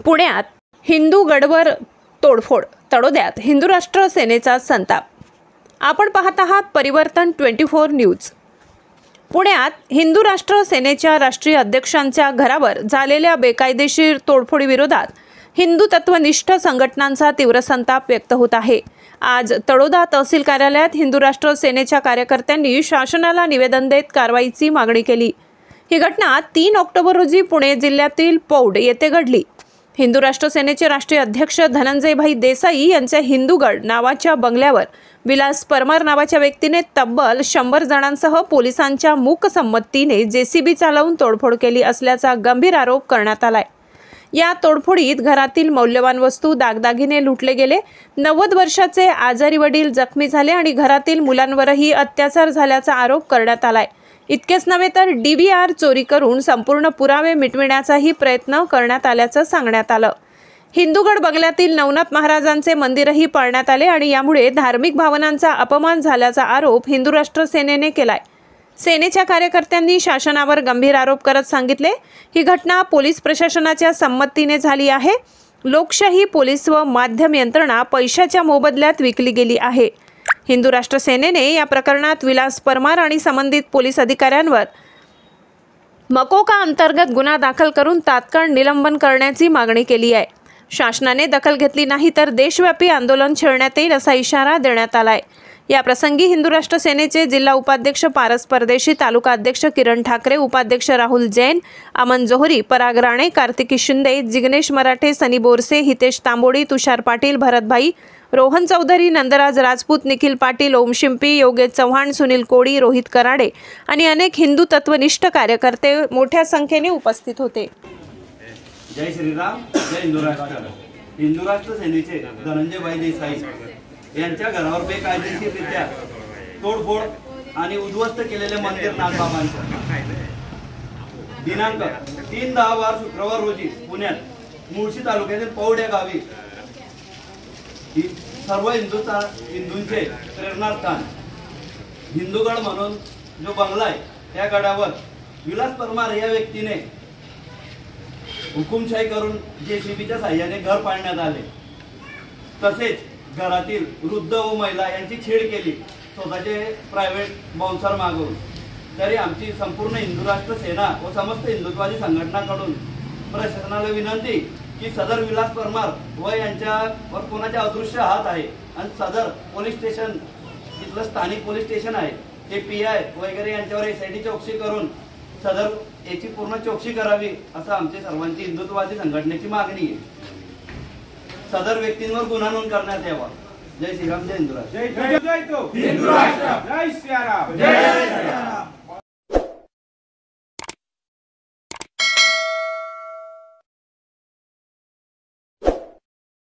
पुण्यात हिंदू गडवर तोडफोड, तळोद्यात हिंदू राष्ट्र सेनेचा संताप। आपण पाहत आहात परिवर्तन 24 न्यूज। पुण्यात हिंदू राष्ट्र सेनेच्या राष्ट्रीय अध्यक्षांच्या घरावर झालेल्या बेकायदेशीर तोडफोडीविरोधात हिंदू तत्वनिष्ठ संघटनांचा तीव्र संताप व्यक्त होत आहे। आज तळोदा तहसील कार्यालयात हिंदू राष्ट्र सेनेच्या कार्यकर्त्यांनी शासनाला निवेदन देत कारवाईची मागणी केली। ही घटना 3 ऑक्टोबर रोजी पुणे जिल्ह्यातील पौड येथे घडली। हिंदू राष्ट्र सेनेचे राष्ट्रीय अध्यक्ष धनंजयभाई देसाई यांच्या हिंदूगड नावाच्या बंगल्यावर विलास परमार नावाच्या व्यक्तीने तब्बल 100 जणांसह पोलिसांच्या मूकसंमतीने जेसीबी चालवून तोडफोड केली असल्याचा गंभीर आरोप करण्यात आलाय। या तोडफोडीत घरातील मौल्यवान वस्तू, दागदागिने लुटले गेले। 90 वर्षाचे आजारी वडील जखमी झाले आणि घरातील मुलांवरही अत्याचार झाल्याचा आरोप करण्यात आलाय। इतकेच नव्हे तर DVR चोरी करून संपूर्ण पुरावे मिटविण्याचाही प्रयत्न करण्यात आल्याचं सांगण्यात आलं। हिंदूगड बंगल्यातील नवनाथ महाराजांचे मंदिरही पाडण्यात आले आणि यामुळे धार्मिक भावनांचा अपमान झाल्याचा आरोप हिंदू राष्ट्र सेनेने केलाय। सेनेच्या कार्यकर्त्यांनी शासनावर गंभीर आरोप करत सांगितले, ही घटना पोलीस प्रशासनाच्या संमतीने झाली आहे। लोकशाही, पोलीस व माध्यम यंत्रणा पैशाच्या मोबदल्यात विकली गेली आहे। हिंदू राष्ट्र सेनेने या प्रकरणात विलास परमार आणि संबंधित पोलीस अधिकाऱ्यांवर मकोका अंतर्गत गुन्हा दाखल करून तात्काळ निलंबन करण्याची मागणी केली आहे। शासनाने दखल घेतली नाही तर देशव्यापी आंदोलन छेडण्यात येईल असा इशारा देण्यात आलाय। या प्रसंगी हिंदू राष्ट्र सेनेचे जिल्हा उपाध्यक्ष पारस परदेशी, तालुका अध्यक्ष किरण ठाकरे, उपाध्यक्ष राहुल जैन, अमन जोहरी, पराग राणे, कार्तिकी शिंदे, जिग्नेश मराठे, सनी बोरसे, हितेश तांबोडी, तुषार पाटील, भरतभाई, रोहन चौधरी, नंदराज राजपूत, निखिल पाटील, ओम शिंपी, योगेश चव्हाण, सुनील कोडी, रोहित कराडे आणि अनेक हिंदू तत्वनिष्ठ कार्यकर्ते मोठ्या संख्येने उपस्थित होते। जय श्रीराम, जय हिंदू राष्ट्र। हिंदू राष्ट्र सेनेचे धनंजयभाई देसाई यांच्या घरावर बेकायदेशीररित्या तोडफोड आणि उद्ध्वस्त केलेले मंदिर नागबाबांचे दिनांक 3/10 शुक्रवार रोजी पुण्यात मुळशी तालुक्यातील पौड या गावी सर्व हिंदूंचे प्रेरणास्थान हिंदूगड म्हणून जो बंगला आहे त्या गडावर विलास परमार या व्यक्तीने हुकुमशाही करून जेसीबीच्या साहाय्याने घर पाडण्यात आले। तसेच घरातील वृद्ध व महिला यांची छेड केली, स्वतःचे प्रायव्हेट बाउन्सर मागवून। तरी आमची संपूर्ण हिंदू राष्ट्र सेना व समस्त हिंदुत्ववादी संघटनाकडून प्रशासनाला विनंती की सदर विलास परमार व यांच्यावर कोणाचे अदृश्य हात आहे आणि सदर पोलीस स्टेशन, तिथलं स्थानिक पोलीस स्टेशन आहे ते PI वगैरे यांच्यावर SIT चौकशी करून सदर याची पूर्ण चौकशी करावी असं आमची सर्वांची हिंदुत्ववादी संघटनेची मागणी आहे। सदर व्यक्तींवर गुन्हा नोंद करण्यात यावा। जय श्रीराम, जय हिंदू राष्ट्र। जय हिंदू राष्ट्र, जय श्रीराम।